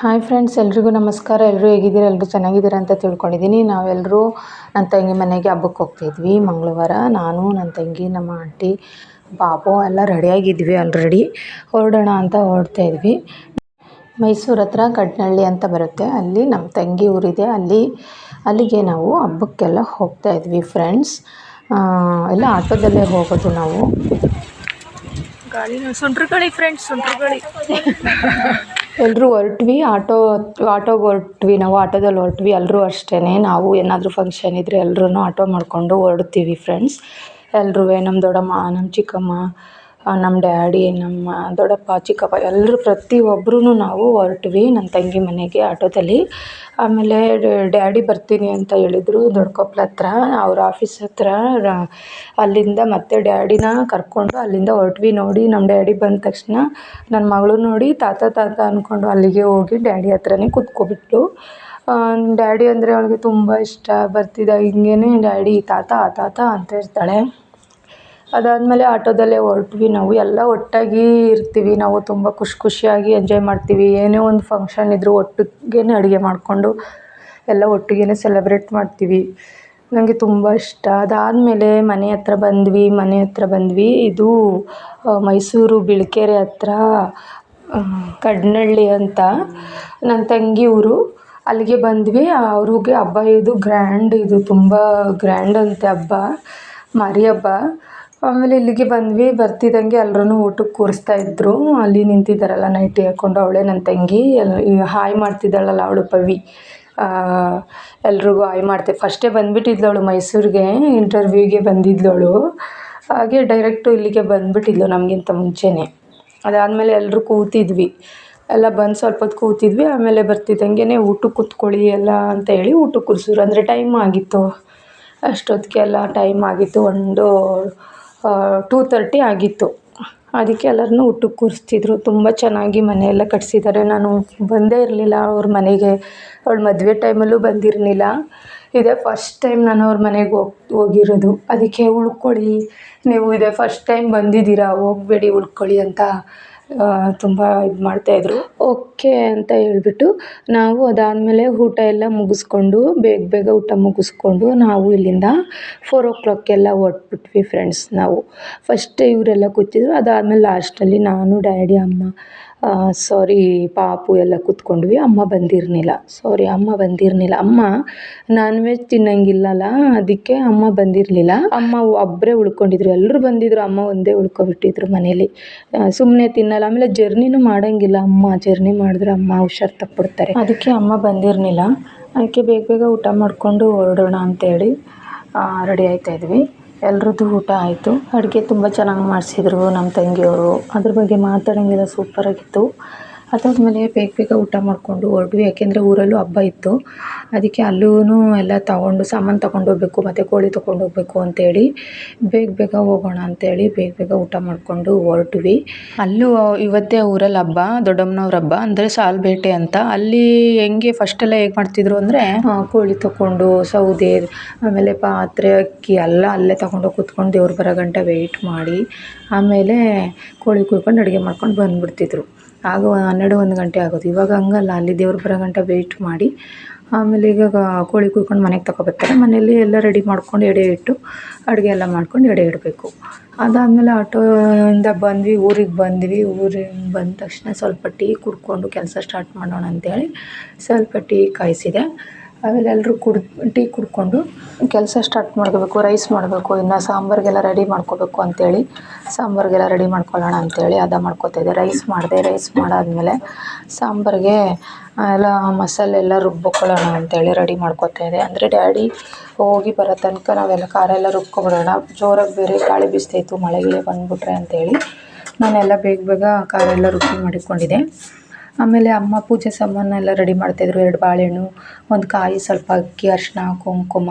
Hi friends, ಎಲ್ರಿಗೂ ನಮಸ್ಕಾರ. ಎಲ್ಲರೂ ಹೇಗಿದ್ದೀರಾ? ಎಲ್ಲರೂ ಚೆನ್ನಾಗಿದ್ದೀರಾ ಅಂತ ತಿಳ್ಕೊಂಡಿದ್ದೀನಿ. ನಾವೆಲ್ಲರೂ ನನ್ನ ತಂಗಿ ಮನೆಗೆ ಹಬ್ಬಕ್ಕೆ ಹೋಗ್ತಿದ್ವಿ ಮಂಗಳವಾರ. ನಾನು, ನನ್ನ ತಂಗಿ, ನಮ್ಮ ಆಂಟಿ, ಬಾಬು ಎಲ್ಲ ರೆಡಿಯಾಗಿದ್ವಿ. ಆಲ್ರೆಡಿ ಹೊರಡೋಣ ಅಂತ ಹೊರಡ್ತಾಯಿದ್ವಿ. ಮೈಸೂರು ಹತ್ರ ಕಡ್ನಳ್ಳಿ ಅಂತ ಬರುತ್ತೆ, ಅಲ್ಲಿ ನಮ್ಮ ತಂಗಿ ಊರಿದೆ. ಅಲ್ಲಿಗೆ ನಾವು ಹಬ್ಬಕ್ಕೆಲ್ಲ ಹೋಗ್ತಾಯಿದ್ವಿ ಫ್ರೆಂಡ್ಸ್. ಎಲ್ಲ ಆಟೋದಲ್ಲೇ ಹೋಗೋದು ನಾವು. ಸುಂಟ್ರಗಳಿ ಫ್ರೆಂಡ್ಸ್, ಸುಂಟ್ರಗಳಿ ಎಲ್ಲರೂ ಹೊರಟ್ವಿ. ಆಟೋಗೆ ಹೊರಟ್ವಿ. ನಾವು ಆಟೋದಲ್ಲಿ ಹೊರಟ್ವಿ. ಎಲ್ಲರೂ ಅಷ್ಟೇ. ನಾವು ಏನಾದರೂ ಫಂಕ್ಷನ್ ಇದ್ದರೆ ಎಲ್ಲರೂ ಆಟೋ ಮಾಡಿಕೊಂಡು ಹೊರಡ್ತೀವಿ ಫ್ರೆಂಡ್ಸ್. ಎಲ್ಲರೂ ನಮ್ಮ ದೊಡ್ಡಮ್ಮ, ನಮ್ಮ ಚಿಕ್ಕಮ್ಮ, ನಮ್ಮ ಡ್ಯಾಡಿ, ನಮ್ಮ ದೊಡ್ಡಪ್ಪ, ಚಿಕ್ಕಪ್ಪ ಎಲ್ಲರೂ ಪ್ರತಿಯೊಬ್ಬರೂ ನಾವು ಹೊರಟ್ವಿ ನನ್ನ ತಂಗಿ ಮನೆಗೆ ಆಟೋದಲ್ಲಿ. ಆಮೇಲೆ ಡ್ಯಾಡಿ ಬರ್ತೀನಿ ಅಂತ ಹೇಳಿದರು ದೊಡ್ಡಕೊಪ್ಲ ಹತ್ರ, ಅವ್ರ ಆಫೀಸ್ ಹತ್ರ. ಅಲ್ಲಿಂದ ಮತ್ತೆ ಡ್ಯಾಡಿನ ಕರ್ಕೊಂಡು ಅಲ್ಲಿಂದ ಹೊರಟ್ವಿ. ನೋಡಿ, ನಮ್ಮ ಡ್ಯಾಡಿ ಬಂದ ತಕ್ಷಣ ನನ್ನ ಮಗಳು ನೋಡಿ ತಾತ ತಾತ ಅಂದ್ಕೊಂಡು ಅಲ್ಲಿಗೆ ಹೋಗಿ ಡ್ಯಾಡಿ ಹತ್ರನೇ ಕೂತ್ಕೊಬಿಟ್ಲು. ಡ್ಯಾಡಿ ಅಂದರೆ ಅವಳಿಗೆ ತುಂಬ ಇಷ್ಟ. ಬರ್ತಿದ್ದ ಹಿಂಗೇ ಡ್ಯಾಡಿ ತಾತ ತಾತ ಅಂತ ಇರ್ತಾಳೆ. ಅದಾದಮೇಲೆ ಆಟೋದಲ್ಲೇ ಹೊರಟ್ವಿ. ನಾವು ಎಲ್ಲ ಒಟ್ಟಾಗಿ ಇರ್ತೀವಿ. ನಾವು ತುಂಬ ಖುಷಿಯಾಗಿ ಎಂಜಾಯ್ ಮಾಡ್ತೀವಿ. ಏನೇ ಒಂದು ಫಂಕ್ಷನ್ ಇದ್ದರೂ ಒಟ್ಟಿಗೆ ಅಡುಗೆ ಮಾಡಿಕೊಂಡು ಎಲ್ಲ ಒಟ್ಟಿಗೆ ಸೆಲೆಬ್ರೇಟ್ ಮಾಡ್ತೀವಿ. ನನಗೆ ತುಂಬ ಇಷ್ಟ. ಅದಾದಮೇಲೆ ಮನೆ ಹತ್ರ ಬಂದ್ವಿ. ಇದು ಮೈಸೂರು ಬಿಳ್ಕೆರೆ ಹತ್ರ ಕಡ್ನಳ್ಳಿ ಅಂತ ನನ್ನ ತಂಗಿ ಊರು. ಅಲ್ಲಿಗೆ ಬಂದ್ವಿ. ಅವ್ರಿಗೆ ಹಬ್ಬ ಇದು ಗ್ರ್ಯಾಂಡ್, ಇದು ತುಂಬ ಗ್ರ್ಯಾಂಡ್ ಅಂತೆ ಹಬ್ಬ, ಮಾರಿ ಹಬ್ಬ. ಆಮೇಲೆ ಇಲ್ಲಿಗೆ ಬಂದ್ವಿ. ಬರ್ತಿದ್ದಂಗೆ ಎಲ್ಲರೂ ಊಟಕ್ಕೆ ಕೂರಿಸ್ತಾಯಿದ್ರು. ಅಲ್ಲಿ ನಿಂತಿದ್ದಾರಲ್ಲ ನೈಟಿ ಹಾಕ್ಕೊಂಡು, ಅವಳೇ ನನ್ನ ತಂಗಿ. ಹಾಯ್ ಮಾಡ್ತಿದ್ದಾಳಲ್ಲ ಅವಳು ಪವಿ. ಎಲ್ರಿಗೂ ಹಾಯ್ ಮಾಡ್ತೆ. ಫಸ್ಟೇ ಬಂದುಬಿಟ್ಟಿದ್ಲು ಅವಳು ಮೈಸೂರಿಗೆ, ಇಂಟರ್ವ್ಯೂಗೆ ಬಂದಿದ್ಲವಳು. ಹಾಗೆ ಡೈರೆಕ್ಟು ಇಲ್ಲಿಗೆ ಬಂದುಬಿಟ್ಟಿದ್ಲು ನಮಗಿಂತ ಮುಂಚೆನೇ. ಅದಾದಮೇಲೆ ಎಲ್ಲರೂ ಕೂತಿದ್ವಿ. ಎಲ್ಲ ಬಂದು ಸ್ವಲ್ಪ ಹೊತ್ತು ಕೂತಿದ್ವಿ. ಆಮೇಲೆ ಬರ್ತಿದ್ದಂಗೆ ಊಟಕ್ಕೆ ಕೂತ್ಕೊಳ್ಳಿ ಎಲ್ಲ ಅಂತ ಹೇಳಿ ಊಟಕ್ಕೆ ಕೂರಿಸಿದ್ರು. ಅಂದರೆ ಟೈಮ್ ಆಗಿತ್ತು, ಅಷ್ಟೊತ್ತಿಗೆಲ್ಲ ಟೈಮ್ ಆಗಿತ್ತು. 2:30 ಆಗಿತ್ತು. ಅದಕ್ಕೆ ಎಲ್ಲರನ್ನೂ ಊಟಕ್ಕೆ ಕೂರಿಸ್ತಿದ್ರು. ತುಂಬ ಚೆನ್ನಾಗಿ ಮನೆಯೆಲ್ಲ ಕಟ್ಸಿದ್ದಾರೆ. ನಾನು ಬಂದೇ ಇರಲಿಲ್ಲ ಅವ್ರ ಮನೆಗೆ. ಅವಳ ಮದುವೆ ಟೈಮಲ್ಲೂ ಬಂದಿರಲಿಲ್ಲ. ಇದೇ ಫಸ್ಟ್ ಟೈಮ್ ನಾನು ಅವ್ರ ಮನೆಗೆ ಹೋಗಿರೋದು. ಅದಕ್ಕೆ ಉಳ್ಕೊಳ್ಳಿ, ನೀವು ಇದೇ ಫಸ್ಟ್ ಟೈಮ್ ಬಂದಿದ್ದೀರಾ, ಹೋಗಬೇಡಿ ಉಳ್ಕೊಳ್ಳಿ ಅಂತ ತುಂಬ ಇದು ಮಾಡ್ತಾಯಿದ್ರು. ಓಕೆ ಅಂತ ಹೇಳಿಬಿಟ್ಟು ನಾವು ಅದಾದಮೇಲೆ ಊಟ ಎಲ್ಲ ಮುಗಿಸ್ಕೊಂಡು ಬೇಗ ಊಟ ಮುಗಿಸ್ಕೊಂಡು ನಾವು ಇಲ್ಲಿಂದ 4 o'clockಗೆಲ್ಲ ಹೊರಟ್ಬಿಟ್ವಿ ಫ್ರೆಂಡ್ಸ್. ನಾವು ಫಸ್ಟ್ ಇವರೆಲ್ಲ ಕೂತಿದ್ರು. ಅದಾದಮೇಲೆ ಲಾಸ್ಟಲ್ಲಿ ನಾನು, ಡ್ಯಾಡಿ, ಅಮ್ಮ, ಪಾಪು ಎಲ್ಲ ಕೂತ್ಕೊಂಡ್ವಿ. ಅಮ್ಮ ಬಂದಿರಲಿಲ್ಲ. ಅಮ್ಮ ನಾನ್ ವೆಜ್ ತಿನ್ನಂಗಿಲ್ಲಲ್ಲ, ಅದಕ್ಕೆ ಅಮ್ಮ ಬಂದಿರಲಿಲ್ಲ. ಅಮ್ಮ ಒಬ್ಬರೇ ಉಳ್ಕೊಂಡಿದ್ರು. ಎಲ್ಲರೂ ಬಂದಿದ್ರು, ಅಮ್ಮ ಒಂದೇ ಉಳ್ಕೊಬಿಟ್ಟಿದ್ರು ಮನೇಲಿ. ಸುಮ್ಮನೆ ತಿನ್ನಲ್ಲ. ಆಮೇಲೆ ಜರ್ನಿನೂ ಮಾಡೋಂಗಿಲ್ಲ ಅಮ್ಮ. ಜರ್ನಿ ಮಾಡಿದ್ರೆ ಅಮ್ಮ ಹುಷಾರು ತಪ್ಪಿಡ್ತಾರೆ. ಅದಕ್ಕೆ ಅಮ್ಮ ಬಂದಿರಲಿಲ್ಲ. ಅದಕ್ಕೆ ಬೇಗ ಊಟ ಮಾಡಿಕೊಂಡು ಹೊರಡೋಣ ಅಂತೇಳಿ ರೆಡಿ ಆಯ್ತಾಯಿದ್ವಿ. ಎಲ್ರದ್ದು ಊಟ ಆಯಿತು. ಅಡುಗೆ ತುಂಬ ಚೆನ್ನಾಗಿ ಮಾಡಿಸಿದ್ರು ನಮ್ಮ ತಂಗಿಯವರು. ಅದ್ರ ಬಗ್ಗೆ ಮಾತಾಡೋಂಗಿಲ್ಲ, ಸೂಪರಾಗಿತ್ತು. ಅದಾದಮೇಲೆ ಬೇಗ ಊಟ ಮಾಡಿಕೊಂಡು ಹೊರಡ್ವಿ. ಯಾಕೆಂದರೆ ಊರಲ್ಲೂ ಹಬ್ಬ ಇತ್ತು. ಅದಕ್ಕೆ ಅಲ್ಲೂ ಎಲ್ಲ ಸಾಮಾನು ತೊಗೊಂಡೋಗ್ಬೇಕು, ಮತ್ತು ಕೋಳಿ ತೊಗೊಂಡೋಗ್ಬೇಕು ಅಂತೇಳಿ ಬೇಗ ಹೋಗೋಣ ಅಂತೇಳಿ ಬೇಗ ಊಟ ಮಾಡಿಕೊಂಡು ಹೊರಟ್ವಿ. ಅಲ್ಲೂ ಇವತ್ತೇ ಊರಲ್ಲಿ ಹಬ್ಬ, ದೊಡ್ಡಮ್ಮನವ್ರ ಹಬ್ಬ, ಅಂದರೆ ಸಾಲ್ಬೇಟೆ ಅಂತ. ಅಲ್ಲಿ ಫಸ್ಟೆಲ್ಲ ಹೇಗೆ ಮಾಡ್ತಿದ್ರು ಅಂದರೆ ಕೋಳಿ ತೊಗೊಂಡು ಸೌದೆ, ಆಮೇಲೆ ಪಾತ್ರೆ, ಅಕ್ಕಿ ಎಲ್ಲ ಅಲ್ಲೇ ತೊಗೊಂಡೋಗಿ ಕೂತ್ಕೊಂಡು ದೇವ್ರು ಬರೋ ಗಂಟ ವೆಯ್ಟ್ ಮಾಡಿ ಆಮೇಲೆ ಕೋಳಿ ಕುಯ್ಕೊಂಡು ಅಡುಗೆ ಮಾಡ್ಕೊಂಡು ಬಂದುಬಿಡ್ತಿದ್ರು. ಆಗ 12-1 ಗಂಟೆ ಆಗೋದು. ಇವಾಗ ಹಂಗಲ್ಲ, ಅಲ್ಲಿ ದೇವ್ರು ಬರೋ ಗಂಟ ವೆಯ್ಟ್ ಮಾಡಿ ಆಮೇಲೆ ಈಗ ಕೋಳಿ ಕುಯ್ಕೊಂಡು ಮನೆಗೆ ತಗೊಬರ್ತಾರೆ. ಮನೆಯಲ್ಲಿ ಎಲ್ಲ ರೆಡಿ ಮಾಡ್ಕೊಂಡು ಎಡೆ ಇಟ್ಟು ಅಡುಗೆ ಎಲ್ಲ ಮಾಡ್ಕೊಂಡು ಎಡೆ ಇಡಬೇಕು. ಅದಾದಮೇಲೆ ಆಟೋಯಿಂದ ಊರಿಗೆ ಬಂದ್ವಿ. ಊರಿಗೆ ಬಂದ ತಕ್ಷಣ ಸ್ವಲ್ಪ ಟೀ ಕುಡ್ಕೊಂಡು ಕೆಲಸ ಸ್ಟಾರ್ಟ್ ಮಾಡೋಣ ಅಂತೇಳಿ ಸ್ವಲ್ಪ ಟೀ ಕಾಯಿಸಿದೆ. ಆಮೇಲೆ ಎಲ್ಲರೂ ಟೀ ಕುಡ್ಕೊಂಡು ಕೆಲಸ ಸ್ಟಾರ್ಟ್ ಮಾಡ್ಕೋಬೇಕು. ರೈಸ್ ಮಾಡಬೇಕು, ಇನ್ನು ಸಾಂಬಾರಿಗೆಲ್ಲ ರೆಡಿ ಮಾಡ್ಕೋಬೇಕು ಅಂತೇಳಿ ಸಾಂಬಾರಿಗೆಲ್ಲ ರೆಡಿ ಮಾಡ್ಕೊಳ್ಳೋಣ ಅಂತೇಳಿ ಮಾಡ್ಕೋತಾಯಿದ್ದೆ. ರೈಸ್ ಮಾಡಾದಮೇಲೆ ಸಾಂಬಾರಿಗೆ ಎಲ್ಲ ಮಸಾಲೆ ಎಲ್ಲ ರುಬ್ಬಿಕೊಳ್ಳೋಣ ಅಂತೇಳಿ ರೆಡಿ ಮಾಡ್ಕೋತಾಯಿದ್ದೆ. ಅಂದರೆ ಡ್ಯಾಡಿ ಹೋಗಿ ಬರೋ ತನಕ ನಾವೆಲ್ಲ ಖಾರ ಎಲ್ಲ ರುಬ್ಕೊಬಿಡೋಣ. ಜೋರಾಗಿ ಬೇರೆ ಗಾಳಿ ಬೀಸ್ತಾಯಿತ್ತು, ಮಳೆ ಬಂದುಬಿಟ್ರೆ ಅಂತೇಳಿ ನಾನೆಲ್ಲ ಬೇಗ ಖಾರ ಎಲ್ಲ ರುಬ್ಬಿ ಮಾಡಿಕೊಂಡಿದ್ದೆ. ಆಮೇಲೆ ಅಮ್ಮ ಪೂಜೆ ಸಾಮಾನೆಲ್ಲ ರೆಡಿ ಮಾಡ್ತಾಯಿದ್ರು. 2 ಬಾಳೆಹಣ್ಣು, 1 ಕಾಯಿ, ಸ್ವಲ್ಪ ಅಕ್ಕಿ, ಅರಿಶಿನ, ಕುಂಕುಮ,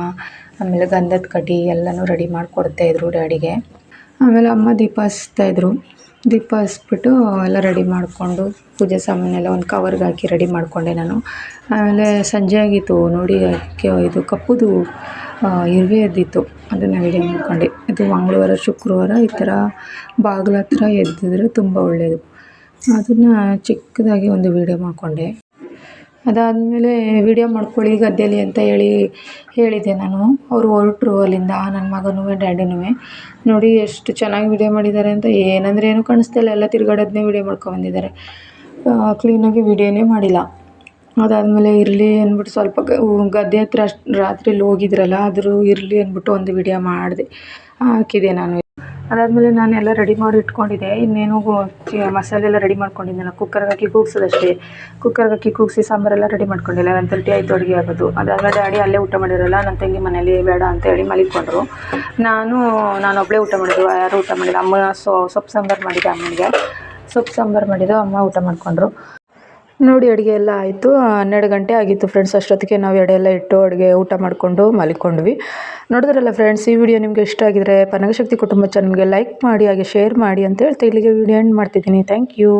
ಆಮೇಲೆ ಗಂಧದ ಕಡ್ಡಿ ಎಲ್ಲನೂ ರೆಡಿ ಮಾಡಿಕೊಡ್ತಾಯಿದ್ರು ಡ್ಯಾಡಿಗೆ. ಆಮೇಲೆ ಅಮ್ಮ ದೀಪ ಹಚ್ತಾಯಿದ್ರು. ದೀಪ ಹಚ್ಬಿಟ್ಟು ಎಲ್ಲ ರೆಡಿ ಮಾಡಿಕೊಂಡು ಪೂಜೆ ಸಾಮಾನೆಲ್ಲ ಒಂದು ಕವರ್ಗೆ ಹಾಕಿ ರೆಡಿ ಮಾಡಿಕೊಂಡೆ ನಾನು. ಆಮೇಲೆ ಸಂಜೆ ಆಗಿತ್ತು ನೋಡಿ. ಇದು ಕಪ್ಪುದು ಇರುವೆ ಎದ್ದಿತ್ತು, ಅದನ್ನು ವೀಡಿಯೋ ಮಾಡ್ಕೊಂಡೆ. ಇದು ಮಂಗಳವಾರ, ಶುಕ್ರವಾರ ಈ ಥರ ಬಾಗಿಲ ಹತ್ರ ಎದ್ದಿದ್ರೆ ತುಂಬ ಒಳ್ಳೆಯದು. ಅದನ್ನು ಚಿಕ್ಕದಾಗಿ ಒಂದು ವೀಡಿಯೋ ಮಾಡಿಕೊಂಡೆ. ಅದಾದಮೇಲೆ ವಿಡಿಯೋ ಮಾಡ್ಕೊಳ್ಳಿ ಗದ್ದೆಯಲ್ಲಿ ಅಂತ ಹೇಳಿದೆ ನಾನು. ಅವರು ಹೊರಟ್ರು ಅಲ್ಲಿಂದ, ನನ್ನ ಮಗನೂ ಡ್ಯಾಡಿನೂ. ನೋಡಿ ಎಷ್ಟು ಚೆನ್ನಾಗಿ ವಿಡಿಯೋ ಮಾಡಿದ್ದಾರೆ ಅಂತ. ಏನಂದರೆ ಏನೂ ಕಾಣಿಸ್ತಾ ಇಲ್ಲ, ಎಲ್ಲ ತಿರುಗಾಡೋದನ್ನೇ ವಿಡಿಯೋ ಮಾಡ್ಕೊಂಬಂದಿದ್ದಾರೆ. ಕ್ಲೀನಾಗಿ ವಿಡಿಯೋನೇ ಮಾಡಿಲ್ಲ. ಅದಾದಮೇಲೆ ಇರಲಿ ಅಂದ್ಬಿಟ್ಟು ಸ್ವಲ್ಪ ಗದ್ದೆ ಹತ್ರ ರಾತ್ರಿಲಿ ಹೋಗಿದ್ರಲ್ಲ, ಆದರೂ ಇರಲಿ ಅಂದ್ಬಿಟ್ಟು ಒಂದು ವಿಡಿಯೋ ಮಾಡಿದೆ, ಹಾಕಿದೆ ನಾನು. ಅದಾದಮೇಲೆ ನಾನು ಎಲ್ಲ ರೆಡಿ ಮಾಡಿ ಇಟ್ಕೊಂಡಿದ್ದೆ. ಇನ್ನೇನು ಮಸಾಲೆ ಎಲ್ಲ ರೆಡಿ ಮಾಡ್ಕೊಂಡಿದ್ದೆ ನಾನು. ಕುಕ್ಕರ್ಗೆ ಹಾಕಿ ಕೂಗ್ಸೋದಷ್ಟೇ. ಕುಕ್ಕರ್ಗೆ ಹಾಕಿ ಕೂಗಿಸಿ ಸಾಂಬಾರೆಲ್ಲ ರೆಡಿ ಮಾಡ್ಕೊಂಡಿಲ್ಲ. 11:30 ಆಯಿತು ಅಡುಗೆ ಆಗೋದು. ಅದಾದಮೇಲೆ ಡ್ಯಾಡಿ ಅಲ್ಲೇ ಊಟ ಮಾಡಿರಲ್ಲ, ನನ್ನ ತಂಗಿ ಮನೇಲಿ ಬೇಡ ಅಂತೇಳಿ ಮಲಿಕೊಂಡ್ರು. ನಾನೊಬ್ಬಳೇ ಊಟ ಮಾಡೋದು, ಯಾರೂ ಊಟ ಮಾಡಿಲ್ಲ. ಅಮ್ಮ ಸೊಪ್ಪು ಸಾಂಬಾರು ಮಾಡಿದ್ದೆ, ಅಮ್ಮನಿಗೆ ಸೊಪ್ಪು ಸಾಂಬಾರು ಮಾಡಿದ್ದು, ಅಮ್ಮ ಊಟ ಮಾಡಿಕೊಂಡ್ರು. ನೋಡಿ ಅಡುಗೆ ಎಲ್ಲ ಆಯಿತು. 12 ಗಂಟೆ ಆಗಿತ್ತು ಫ್ರೆಂಡ್ಸ್. ಅಷ್ಟೊತ್ತಿಗೆ ನಾವು ಎಡೆ ಎಲ್ಲ ಇಟ್ಟು ಅಡುಗೆ ಊಟ ಮಾಡಿಕೊಂಡು ಮಲಿಕೊಂಡ್ವಿ. ನೋಡಿದ್ರಲ್ಲ ಫ್ರೆಂಡ್ಸ್, ಈ ವಿಡಿಯೋ ನಿಮಗೆ ಇಷ್ಟ ಆಗಿದ್ರೆ ಪನಗಶಕ್ತಿ ಕುಟುಂಬ ಚಾನಲ್ಗೆ ಲೈಕ್ ಮಾಡಿ, ಹಾಗೆ ಶೇರ್ ಮಾಡಿ ಅಂತ ಹೇಳ್ತಾ ಇಲ್ಲಿಗೆ ವಿಡಿಯೋ ಎಂಡ್ ಮಾಡ್ತಿದ್ದೀನಿ. Thank you.